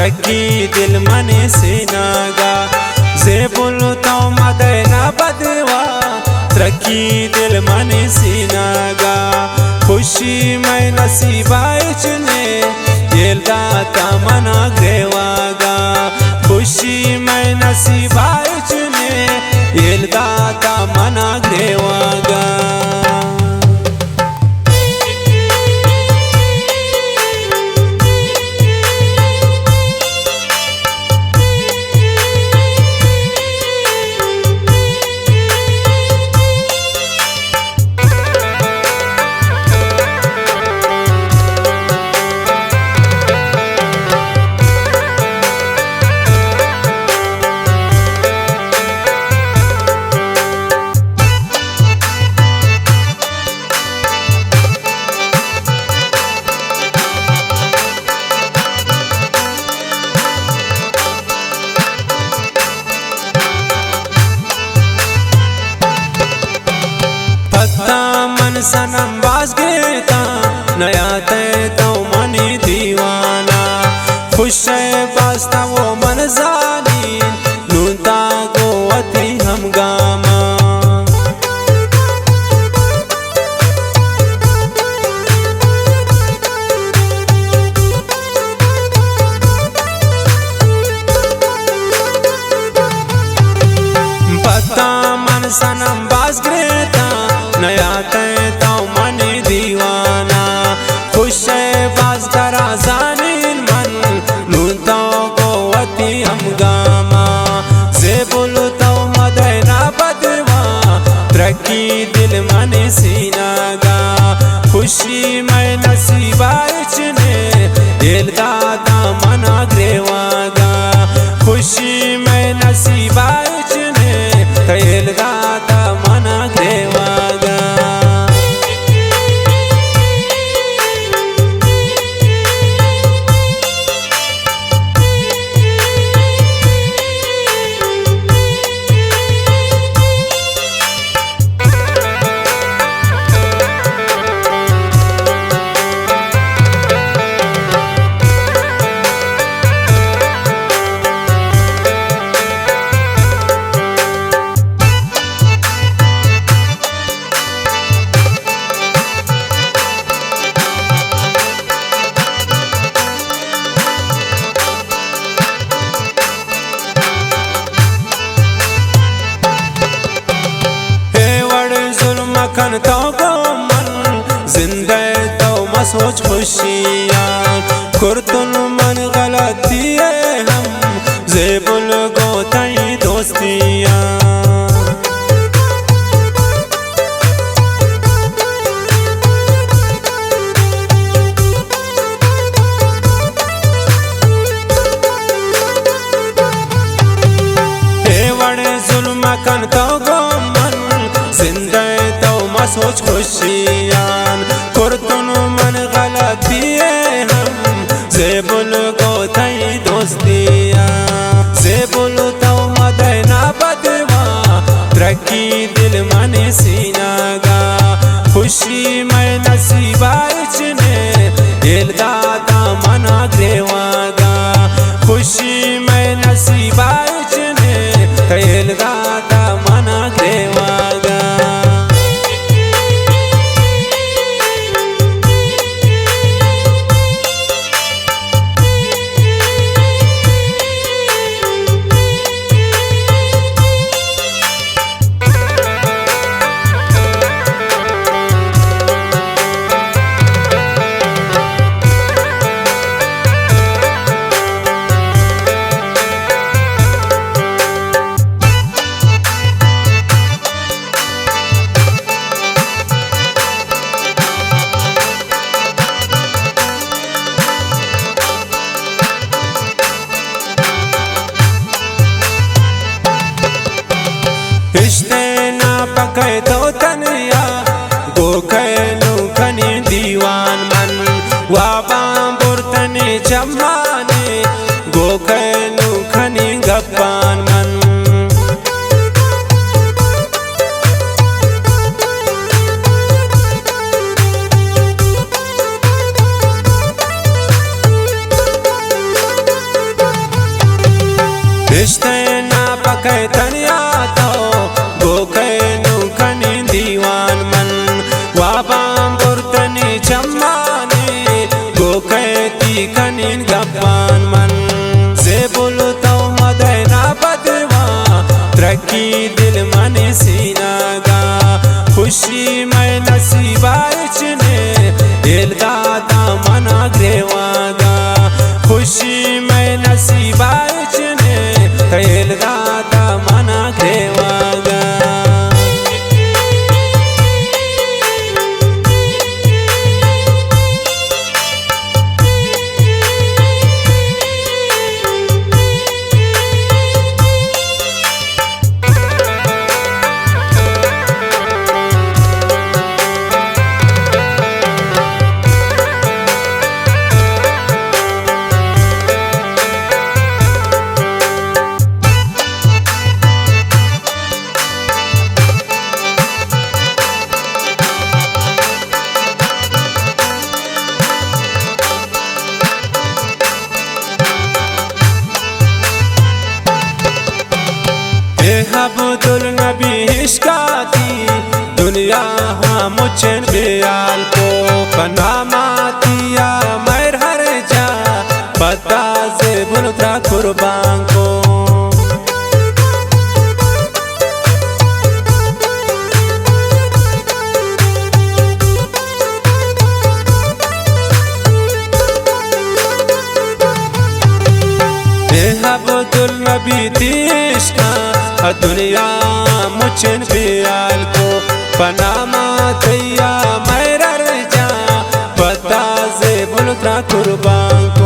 रखी दिल मने सीनागा जे बोलता मदना बदवा रखी दिल मने सीनागा खुशी मैं नसीबाइचने येलदाता मना ग्रेवागा खुशी मैं नसीबाइचने येलदाता मना ग्रेवागा मन सनम बाज गेता नया ते तो मनी दीवाना खुश है बास्ता वो मन जानी नूता को अति हम गामा पता मन सनम बाज गेता नया ते तो मनी दीवाना खुश है बाज करा जानीन मन नूता को अति हम गामा जे बोलो तो मदना बदवा रखी दिल मने सीनागा खुशी मैं नसीबाइचने येलदाता मना ग्रेवागा खुशी मैं नसीबाइचने येलदाता मना ग्रेवागा खन तो को मन जिंदे तो मसोच खुशियाँ कुर्तुन मन गलती है हम जेबुल गो तई दोस्तियाँ जुल्म कन तो गो मन जिंदे सोच खुशियान कुर्तुन मन गलती है हम जेबुल को तई दोस्तियाँ जेबुल तो मदना बदवा रखी दिल मने सीनागा खुशी मैं नसीबाइचने येलदाता मना ग्रेवागा खुशी मैं नसीबाइचने येलदाता मना ग्रेवागा पकै तो तनिया गोखैनु खनी दीवान मन वाबा बुरतने जमाने गोखैनु खनी गप्पान मन तनिया तो गोकैनु कनी दीवान मन वाबाम बुर्तनी चम्माने गोकैती कनीन गब्बान मन से बोलो तो मदैना बदवा तरक्की दिल मन सीनागा खुशी मैं नसीबा इचने दिल दादा मना ग्रेवागा खुशी मैं नसीबा इचने दिल दादा मना ग्रेवागा अब्दुल नबी हिशकाती दुनिया हाँ मुझन बेयाल को बनामातिया मैर हर जा पता से बुलता कुर्बान को अब्दुल नबी तिश्का दुनिया मुझन बेयाल को बनामा तैया मैर जा पता से बुलता कुर्बान को